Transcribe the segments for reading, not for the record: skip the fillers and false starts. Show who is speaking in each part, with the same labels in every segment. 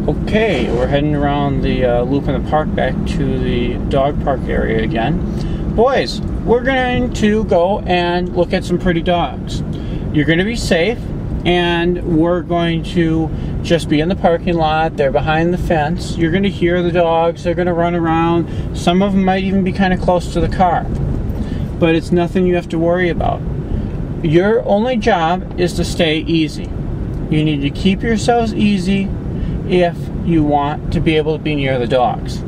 Speaker 1: Okay, we're heading around the loop in the park back to the dog park area again. Boys, we're going to go and look at some pretty dogs. You're going to be safe, and we're going to just be in the parking lot. They're behind the fence. You're going to hear the dogs. They're going to run around. Some of them might even be kind of close to the car. But it's nothing you have to worry about. Your only job is to stay easy. You need to keep yourselves easy if you want to be able to be near the dogs.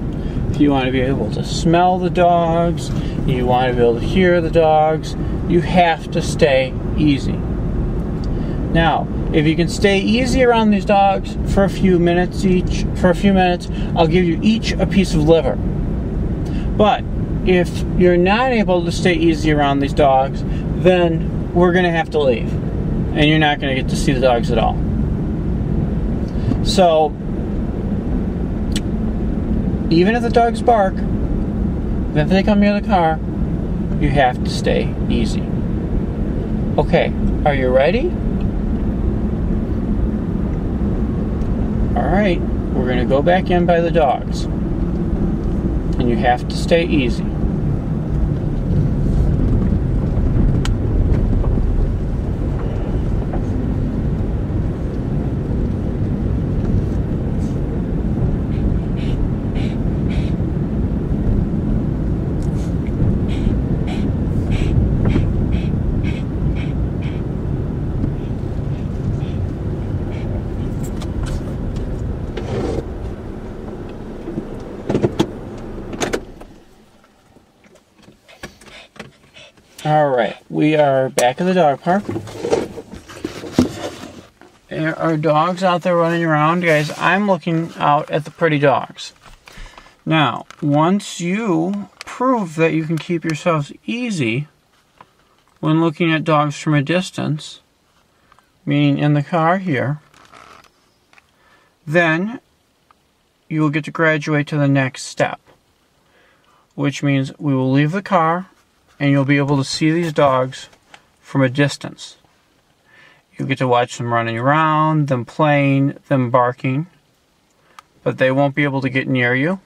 Speaker 1: If you want to be able to smell the dogs, you want to be able to hear the dogs, you have to stay easy. Now, if you can stay easy around these dogs for a few minutes, I'll give you each a piece of liver. But if you're not able to stay easy around these dogs, then we're going to have to leave. And you're not going to get to see the dogs at all. So, even if the dogs bark, if they come near the car, you have to stay easy. Okay, are you ready? Alright, we're going to go back in by the dogs. And you have to stay easy. Alright, we are back at the dog park. There are dogs out there running around. Guys, I'm looking out at the pretty dogs. Now, once you prove that you can keep yourselves easy when looking at dogs from a distance, meaning in the car here, then you will get to graduate to the next step, which means we will leave the car and you'll be able to see these dogs from a distance. You'll get to watch them running around, them playing, them barking, but they won't be able to get near you.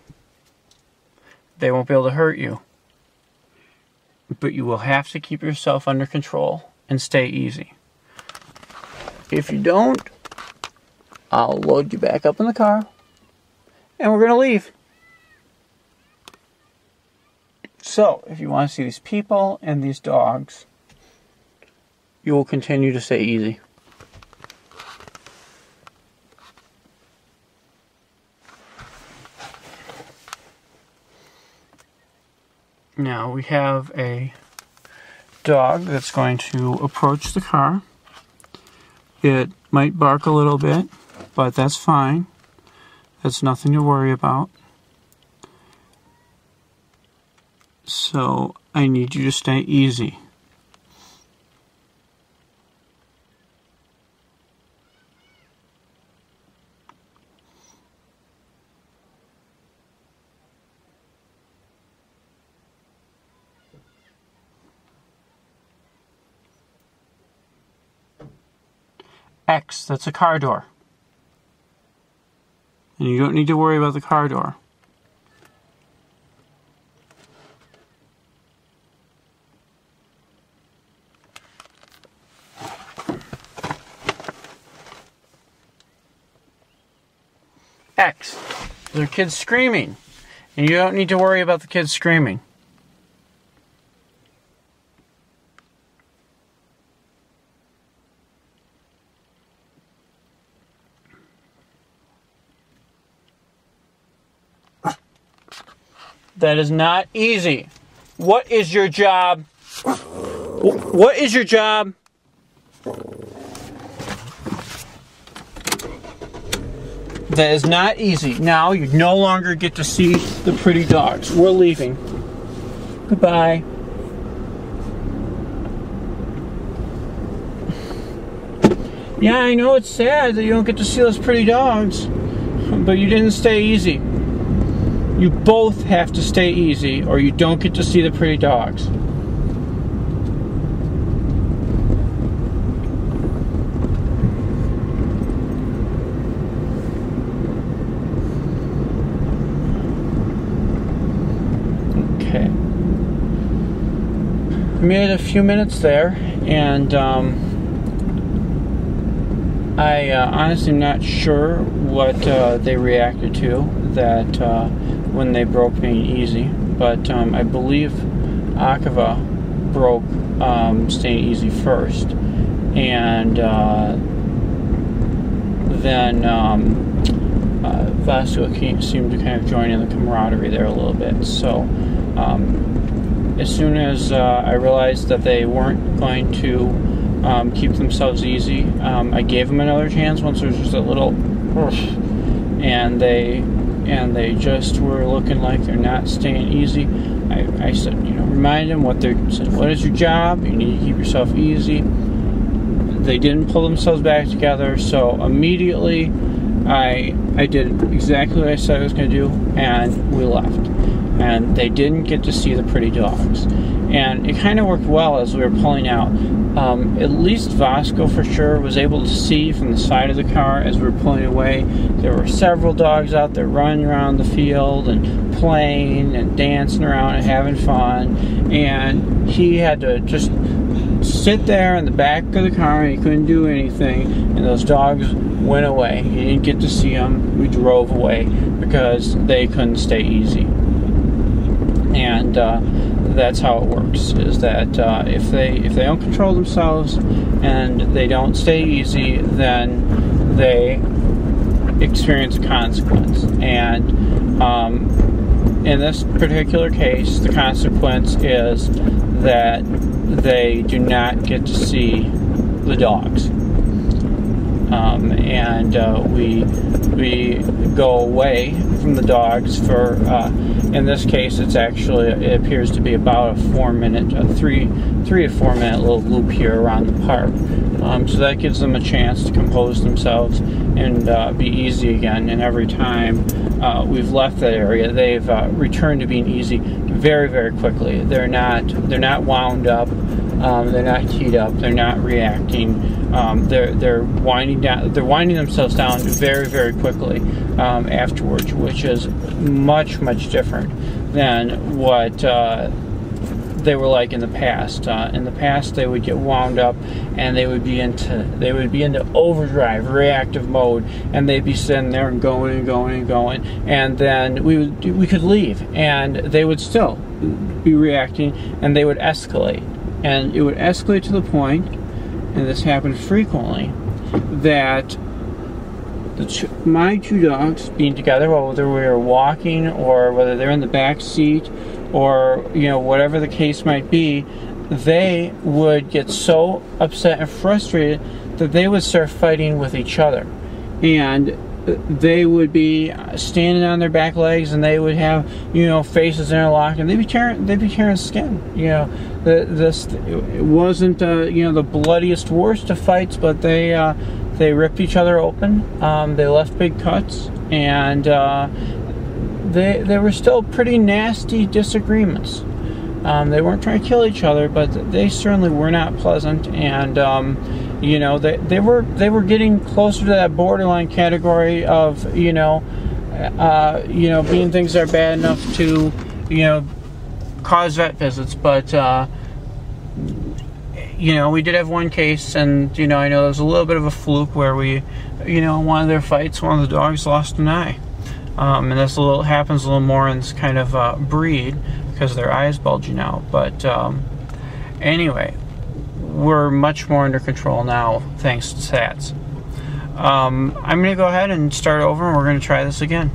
Speaker 1: They won't be able to hurt you. But you will have to keep yourself under control and stay easy. If you don't, I'll load you back up in the car and we're going to leave. So, if you want to see these people and these dogs, you will continue to stay easy. Now we have a dog that's going to approach the car. It might bark a little bit, but that's fine. That's nothing to worry about. So, I need you to stay easy. X, that's a car door. And you don't need to worry about the car door. X, there are kids screaming, and you don't need to worry about the kids screaming. That is not easy. What is your job? What is your job? That is not easy. Now you no longer get to see the pretty dogs. We're leaving. Goodbye. Yeah, I know it's sad that you don't get to see those pretty dogs, but you didn't stay easy. You both have to stay easy or you don't get to see the pretty dogs. made a few minutes there, and I honestly am not sure what they reacted to that when they broke being easy, but I believe Akiva broke staying easy first, and then Vasco seemed to kind of join in the camaraderie there a little bit. So as soon as I realized that they weren't going to keep themselves easy, I gave them another chance once there was just a little and they just were looking like they're not staying easy. I said, remind them what is your job? You need to keep yourself easy. They didn't pull themselves back together, so immediately I did exactly what I said I was going to do, and we left. And they didn't get to see the pretty dogs. And it kind of worked well as we were pulling out. At least Vasco for sure was able to see from the side of the car as we were pulling away. There were several dogs out there running around the field and playing and dancing around and having fun. And he had to just sit there in the back of the car, and he couldn't do anything. And those dogs went away. He didn't get to see them. We drove away because they couldn't stay easy. And that's how it works, is that if they don't control themselves and they don't stay easy, then they experience a consequence. And in this particular case, the consequence is that they do not get to see the dogs. We go away from the dogs for, in this case, it appears to be about a 3 to 4 minute little loop here around the park. So that gives them a chance to compose themselves and be easy again. And every time we've left that area, they've returned to being easy very, very quickly. They're not wound up. They're not keyed up. They're not reacting. They're winding themselves down very, very quickly afterwards, which is much, much different than what they were like in the past. In the past, they would get wound up and they would be into overdrive, reactive mode, and they'd be sitting there and going and going and going, and then we could leave, and they would still be reacting, and they would escalate. And it would escalate to the point, and this happened frequently, that my two dogs being together, whether we were walking or whether they're in the back seat or whatever the case might be, they would get so upset and frustrated that they would start fighting with each other. And they would be standing on their back legs, and they would have faces interlocked, and they'd be tearing skin. It wasn't the bloodiest, worst of fights, but they ripped each other open. They left big cuts, and they were still pretty nasty disagreements. They weren't trying to kill each other, but they certainly were not pleasant. And they were getting closer to that borderline category of being things that are bad enough to cause vet visits. But we did have one case, and I know there was a little bit of a fluke where we, in one of their fights, one of the dogs lost an eye. And this happens a little more in this kind of breed because their eyes bulging out. But anyway, we're much more under control now, thanks to SATZ. I'm going to go ahead and start over, and we're going to try this again.